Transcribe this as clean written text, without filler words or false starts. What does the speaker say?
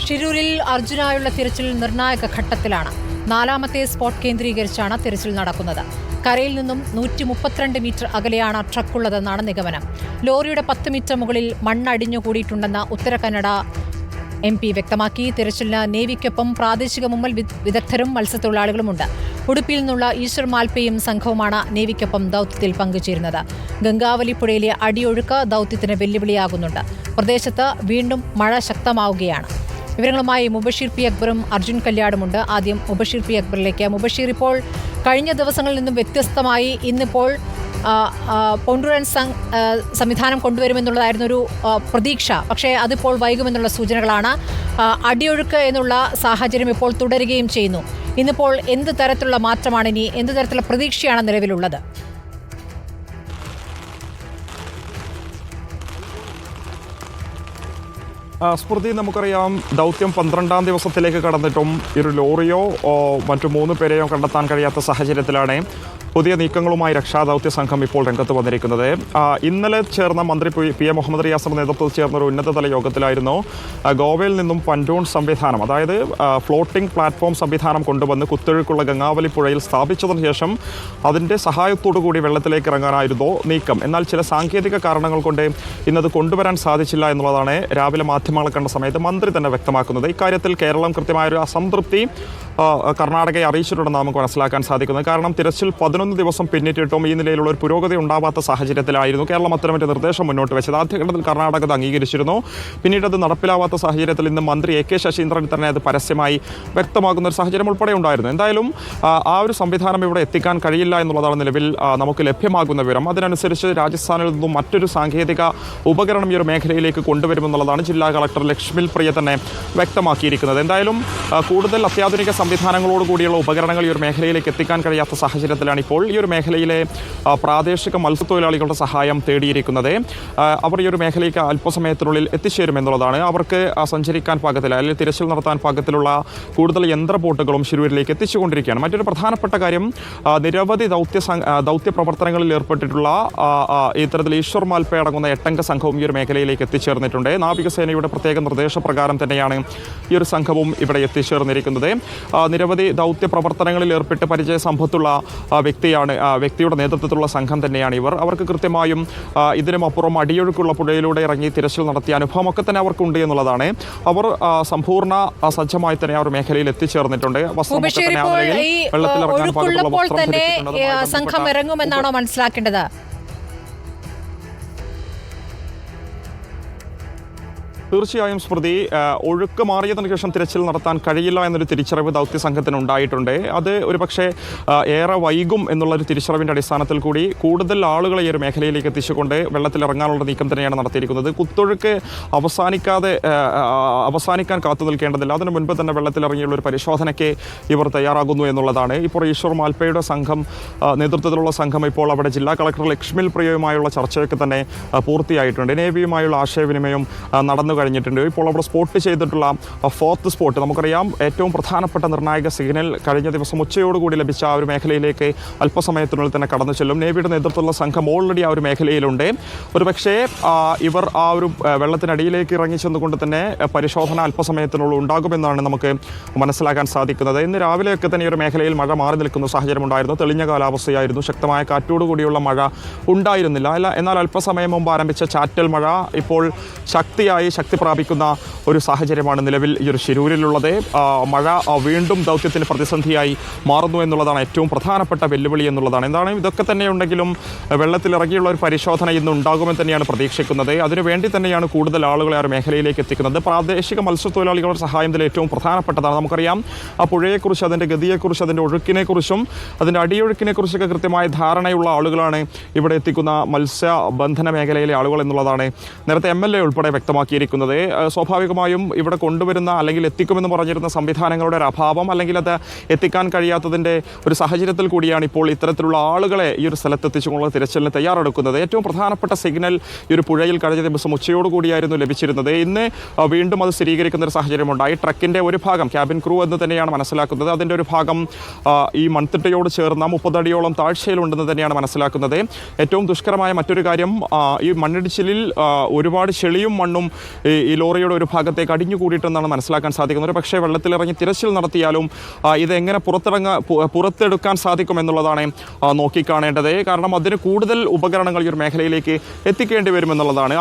ഷിരൂരിൽ അർജുനായുള്ള തിരച്ചിൽ നിർണായക ഘട്ടത്തിലാണ്. 4ാമത്തെ സ്പോട്ട് കേന്ദ്രീകരിച്ചാണ് തിരച്ചിൽ നടക്കുന്നത്. കരയിൽ നിന്നും 132 മീറ്റർ അകലെയാണ് ട്രക്കുള്ളതെന്നാണ് നിഗമനം. ലോറിയുടെ 10 മീറ്റർ മുകളിൽ മണ്ണടിഞ്ഞുകൂടിയിട്ടുണ്ടെന്ന് ഉത്തര കന്നഡ MP വ്യക്തമാക്കി. തിരച്ചിലിന് നേവിക്കൊപ്പം പ്രാദേശിക മുങ്ങൽ വിദഗ്ധരും മത്സ്യത്തൊഴിലാളികളുമുണ്ട്. ഉടുപ്പിയിൽ നിന്നുള്ള ഈശ്വർ മാൽപ്പയും സംഘവുമാണ് നേവിക്കൊപ്പം ദൗത്യത്തിൽ പങ്കുചേരുന്നത്. ഗംഗാവലി പുഴയിലെ അടിയൊഴുക്ക് ദൗത്യത്തിന് വെല്ലുവിളിയാകുന്നുണ്ട്. പ്രദേശത്ത് വീണ്ടും മഴ ശക്തമാവുകയാണ്. വിവരങ്ങളുമായി മുബഷീർ പി അക്ബറും അർജുൻ കല്യാടുമുണ്ട്. ആദ്യം മുബഷീർ പി അക്ബറിലേക്ക്. മുബഷീർ, ഇപ്പോൾ കഴിഞ്ഞ ദിവസങ്ങളിൽ നിന്നും വ്യത്യസ്തമായി ഇന്നിപ്പോൾ പോണ്ടുറൻസ് സംവിധാനം കൊണ്ടുവരുമെന്നുള്ളതായിരുന്നു ഒരു പ്രതീക്ഷ. പക്ഷേ അതിപ്പോൾ വൈകുമെന്നുള്ള സൂചനകളാണ്. അടിയൊഴുക്ക് എന്നുള്ള സാഹചര്യം ഇപ്പോൾ തുടരുകയും ചെയ്യുന്നു. ഇന്നിപ്പോൾ എന്ത് തരത്തിലുള്ള മാറ്റമാണ്, ഇനി എന്ത് തരത്തിലുള്ള പ്രതീക്ഷയാണ് നിലവിലുള്ളത്? സ്മൃതി, നമുക്കറിയാം ദൗത്യം 12ാം ദിവസത്തിലേക്ക് കടന്നിട്ടും ഒരു ലോറിയോ മറ്റു 3 പേരെയോ കണ്ടെത്താൻ കഴിയാത്ത സാഹചര്യത്തിലാണ് പുതിയ നീക്കങ്ങളുമായി രക്ഷാദൗത്യ സംഘം ഇപ്പോൾ രംഗത്ത് വന്നിരിക്കുന്നത്. ഇന്നലെ ചേർന്ന മന്ത്രി PM മുഹമ്മദ് റിയാസിന്റെ നേതൃത്വത്തിൽ ചേർന്ന ഒരു ഉന്നതതല യോഗത്തിലായിരുന്നു ഗോവയിൽ നിന്നും പൻഡൂൺ സംവിധാനം, അതായത് ഫ്ലോട്ടിംഗ് പ്ലാറ്റ്ഫോം സംവിധാനം കൊണ്ടുവന്ന് കുത്തൊഴുക്കുള്ള ഗംഗാവലി പുഴയിൽ സ്ഥാപിച്ചതിന് ശേഷം അതിൻ്റെ സഹായത്തോടു കൂടി വെള്ളത്തിലേക്ക് ഇറങ്ങാനായിരുന്നു നീക്കം. എന്നാൽ ചില സാങ്കേതിക കാരണങ്ങൾ കൊണ്ട് ഇന്നത് കൊണ്ടുവരാൻ സാധിച്ചില്ല എന്നുള്ളതാണ് രാവിലെ മാധ്യമങ്ങളെ കണ്ട സമയത്ത് മന്ത്രി തന്നെ വ്യക്തമാക്കുന്നത്. ഇക്കാര്യത്തിൽ കേരളം കൃത്യമായൊരു അസംതൃപ്തി കർണാടകയെ അറിയിച്ചിട്ടുണ്ടെന്ന് നമുക്ക് മനസ്സിലാക്കാൻ സാധിക്കുന്നത്. കാരണം തിരച്ചിൽ 11 ദിവസം പിന്നിട്ടിട്ടും ഈ നിലയിലുള്ള ഒരു പുരോഗതി ഉണ്ടാവാത്ത സാഹചര്യത്തിലായിരുന്നു കേരളം അത്തരമൊരു നിർദ്ദേശം മുന്നോട്ട് വെച്ചത്. ആദ്യഘട്ടത്തിൽ കർണാടക അത് അംഗീകരിച്ചിരുന്നു. പിന്നീട് അത് നടപ്പിലാവാത്ത സാഹചര്യത്തിൽ ഇന്ന് മന്ത്രി AK ശശീന്ദ്രൻ തന്നെ അത് പരസ്യമായി വ്യക്തമാക്കുന്ന ഒരു സാഹചര്യം ഉൾപ്പെടെ ഉണ്ടായിരുന്നു. എന്തായാലും ആ ഒരു സംവിധാനം ഇവിടെ എത്തിക്കാൻ കഴിയില്ല എന്നുള്ളതാണ് നിലവിൽ നമുക്ക് ലഭ്യമാകുന്ന വിവരം. അതിനനുസരിച്ച് രാജസ്ഥാനിൽ നിന്നും മറ്റൊരു സാങ്കേതിക ഉപകരണം ഈ ഒരു മേഖലയിലേക്ക് കൊണ്ടുവരുമെന്നുള്ളതാണ് ജില്ലാ കളക്ടർ ലക്ഷ്മിൽ പ്രിയ തന്നെ വ്യക്തമാക്കിയിരിക്കുന്നത്. എന്തായാലും കൂടുതൽ അത്യാധുനിക സംവിധാനങ്ങളോടുകൂടിയുള്ള ഉപകരണങ്ങൾ ഈ ഒരു മേഖലയിലേക്ക് എത്തിക്കാൻ കഴിയാത്ത സാഹചര്യത്തിലാണ് ഇപ്പോൾ ഈ ഒരു മേഖലയിലെ പ്രാദേശിക മത്സ്യത്തൊഴിലാളികളുടെ സഹായം തേടിയിരിക്കുന്നത്. അവർ ഈ ഒരു മേഖലയ്ക്ക് അല്പസമയത്തിനുള്ളിൽ എത്തിച്ചേരുമെന്നുള്ളതാണ്. അവർക്ക് സഞ്ചരിക്കാൻ പാകത്തിൽ അല്ലെങ്കിൽ തിരച്ചിൽ നടത്താൻ പാകത്തിലുള്ള കൂടുതൽ യന്ത്ര ബോട്ടുകളും ശിരൂരിലേക്ക് എത്തിച്ചുകൊണ്ടിരിക്കുകയാണ്. മറ്റൊരു പ്രധാനപ്പെട്ട കാര്യം, നിരവധി ദൗത്യ പ്രവർത്തനങ്ങളിൽ ഏർപ്പെട്ടിട്ടുള്ള ഇത്തരത്തിൽ ഈശ്വർ മാൽപ്പ അടങ്ങുന്ന 8-അംഗ സംഘവും ഈ ഒരു മേഖലയിലേക്ക് എത്തിച്ചേർന്നിട്ടുണ്ട്. നാവികസേനയുടെ പ്രത്യേക നിർദ്ദേശപ്രകാരം തന്നെയാണ് ഈ ഒരു സംഘവും ഇവിടെ എത്തിച്ചേർന്നിരിക്കുന്നത്. നിരവധി ദൗത്യ പ്രവർത്തനങ്ങളിൽ ഏർപ്പെട്ട് പരിചയ സമ്പത്തുള്ള വ്യക്തിയുടെ നേതൃത്വത്തിലുള്ള സംഘം തന്നെയാണ് ഇവർ. അവർക്ക് കൃത്യമായും ഇതിനുമപ്പുറം അടിയൊഴുക്കുള്ള പുഴയിലൂടെ ഇറങ്ങി തിരച്ചിൽ നടത്തിയ അനുഭവമൊക്കെ തന്നെ അവർക്കുണ്ട് എന്നുള്ളതാണ്. അവർ സമ്പൂർണ്ണ സജ്ജമായി തന്നെ ആ ഒരു മേഖലയിൽ എത്തിച്ചേർന്നിട്ടുണ്ട്. സംഘം ഇറങ്ങുമെന്നാണോ മനസ്സിലാക്കേണ്ടത്? തീർച്ചയായും സ്മൃതി, ഒഴുക്ക് മാറിയതിനു ശേഷം തിരച്ചിൽ നടത്താൻ കഴിയില്ല എന്നൊരു തിരിച്ചറിവ് ദൗത്യ സംഘത്തിന് ഉണ്ടായിട്ടുണ്ട്. അത് ഒരുപക്ഷെ ഏറെ വൈകും എന്നുള്ളൊരു തിരിച്ചറിവിൻ്റെ അടിസ്ഥാനത്തിൽ കൂടി കൂടുതൽ ആളുകളെ ഈ ഒരു മേഖലയിലേക്ക് എത്തിച്ചുകൊണ്ട് വെള്ളത്തിലിറങ്ങാനുള്ള നീക്കം തന്നെയാണ് നടത്തിയിരിക്കുന്നത്. കുത്തൊഴുക്ക് അവസാനിക്കാൻ കാത്തു നിൽക്കേണ്ടതില്ല. അതിനു മുൻപ് തന്നെ വെള്ളത്തിലിറങ്ങിയുള്ള ഒരു പരിശോധനയ്ക്ക് ഇവർ തയ്യാറാകുന്നു എന്നുള്ളതാണ്. ഇപ്പോൾ ഈശ്വർ മാൽപ്പയുടെ നേതൃത്വത്തിലുള്ള സംഘം ഇപ്പോൾ അവിടെ ജില്ലാ കളക്ടർ ലക്ഷ്മിൽ പ്രിയയുമായുള്ള ചർച്ചയൊക്കെ തന്നെ പൂർത്തിയായിട്ടുണ്ട്. നേവിയുമായുള്ള ആശയവിനിമയം നടന്നു കഴിഞ്ഞിട്ടുണ്ട്. ഇപ്പോൾ അവിടെ സ്പോട്ട് ചെയ്തിട്ടുള്ള 4th സ്പോട്ട്, നമുക്കറിയാം ഏറ്റവും പ്രധാനപ്പെട്ട നിർണായക സിഗ്നൽ കഴിഞ്ഞ ദിവസം ഉച്ചയോടുകൂടി ലഭിച്ച ആ ഒരു മേഖലയിലേക്ക് അല്പസമയത്തിനുള്ളിൽ തന്നെ കടന്നു ചെല്ലും. നേവിയുടെ നേതൃത്വത്തിലുള്ള സംഘം ഓൾറെഡി ആ ഒരു മേഖലയിലുണ്ട്. ഒരുപക്ഷേ ഇവർ ആ ഒരു വെള്ളത്തിനടിയിലേക്ക് ഇറങ്ങി ചെന്നുകൊണ്ട് തന്നെ പരിശോധന അല്പസമയത്തിനുള്ളിൽ ഉണ്ടാകുമെന്നാണ് നമുക്ക് മനസ്സിലാക്കാൻ സാധിക്കുന്നത്. ഇന്ന് രാവിലെയൊക്കെ തന്നെ ഈ ഒരു മേഖലയിൽ മഴ മാറി നിൽക്കുന്ന സാഹചര്യം ഉണ്ടായിരുന്നു. തെളിഞ്ഞ കാലാവസ്ഥയായിരുന്നു. ശക്തമായ കാറ്റോടുകൂടിയുള്ള മഴ ഉണ്ടായിരുന്നില്ല. എന്നാൽ അല്പസമയം മുമ്പ് ആരംഭിച്ച ചാറ്റൽ മഴ ഇപ്പോൾ ശക്തി പ്രാപിക്കുന്ന ഒരു സാഹചര്യമാണ് നിലവിൽ ഈ ഒരു ശിരൂരിലുള്ളത്. മഴ വീണ്ടും ദൗത്യത്തിന് പ്രതിസന്ധിയായി മാറുന്നു എന്നുള്ളതാണ് ഏറ്റവും പ്രധാനപ്പെട്ട വെല്ലുവിളി എന്നുള്ളതാണ്. എന്താണ് ഇതൊക്കെ തന്നെ ഉണ്ടെങ്കിലും വെള്ളത്തിലിറങ്ങിയുള്ള ഒരു പരിശോധന ഇന്ന് ഉണ്ടാകുമെന്ന് തന്നെയാണ് പ്രതീക്ഷിക്കുന്നത്. അതിനുവേണ്ടി തന്നെയാണ് കൂടുതൽ ആളുകളെ ആ ഒരു മേഖലയിലേക്ക് എത്തിക്കുന്നത്. പ്രാദേശിക മത്സ്യത്തൊഴിലാളികളുടെ സഹായം ഇതിൽ ഏറ്റവും പ്രധാനപ്പെട്ടതാണ്. നമുക്കറിയാം ആ പുഴയെക്കുറിച്ച്, അതിൻ്റെ ഗതിയെക്കുറിച്ച്, അതിൻ്റെ ഒഴുക്കിനെക്കുറിച്ചും അതിൻ്റെ അടിയൊഴുക്കിനെക്കുറിച്ചൊക്കെ കൃത്യമായ ധാരണയുള്ള ആളുകളാണ് ഇവിടെ എത്തിക്കുന്ന മത്സ്യബന്ധന മേഖലയിലെ ആളുകൾ എന്നുള്ളതാണ് നേരത്തെ MLA ഉൾപ്പെടെ വ്യക്തമാക്കിയിരിക്കുന്നത്. സ്വാഭാവികമായും ഇവിടെ കൊണ്ടുവരുന്ന അല്ലെങ്കിൽ എത്തിക്കുമെന്ന് പറഞ്ഞിരുന്ന സംവിധാനങ്ങളുടെ ഒരു അഭാവം അല്ലെങ്കിൽ അത് എത്തിക്കാൻ കഴിയാത്തതിൻ്റെ ഒരു സാഹചര്യത്തിൽ കൂടിയാണ് ഇപ്പോൾ ഇത്തരത്തിലുള്ള ആളുകളെ ഈ ഒരു സ്ഥലത്ത് എത്തിച്ചുകൊണ്ടുള്ള തിരച്ചിലിന് തയ്യാറെടുക്കുന്നത്. ഏറ്റവും പ്രധാനപ്പെട്ട സിഗ്നൽ ഈ ഒരു പുഴയിൽ കഴിഞ്ഞ ദിവസം ഉച്ചയോടുകൂടിയായിരുന്നു ലഭിച്ചിരുന്നത്. ഇന്ന് വീണ്ടും അത് സ്ഥിരീകരിക്കുന്ന ഒരു സാഹചര്യമുണ്ടായി. ട്രക്കിൻ്റെ ഒരു ഭാഗം ക്യാബിൻ ക്രൂ എന്ന് തന്നെയാണ് മനസ്സിലാക്കുന്നത്. അതിൻ്റെ ഒരു ഭാഗം ഈ മൺതിട്ടയോട് ചേർന്ന 30 അടിയോളം താഴ്ചയിലുണ്ടെന്ന് തന്നെയാണ് മനസ്സിലാക്കുന്നത്. ഏറ്റവും ദുഷ്കരമായ മറ്റൊരു കാര്യം, ഈ മണ്ണിടിച്ചിലിൽ ഒരുപാട് ചെളിയും മണ്ണും ഈ ലോറിയുടെ ഒരു ഭാഗത്തേക്ക് അടിഞ്ഞുകൂടിയിട്ടെന്നാണ് മനസ്സിലാക്കാൻ സാധിക്കുന്നത്. പക്ഷേ വെള്ളത്തിലിറങ്ങി തിരച്ചിൽ നടത്തിയാലും ഇതെങ്ങനെ പുറത്തെടുക്കാൻ സാധിക്കുമെന്നുള്ളതാണ് നോക്കിക്കാണേണ്ടത്. കാരണം അതിന് കൂടുതൽ ഉപകരണങ്ങൾ ഈ ഒരു മേഖലയിലേക്ക് എത്തിക്കേണ്ടി വരുമെന്നുള്ളതാണ്.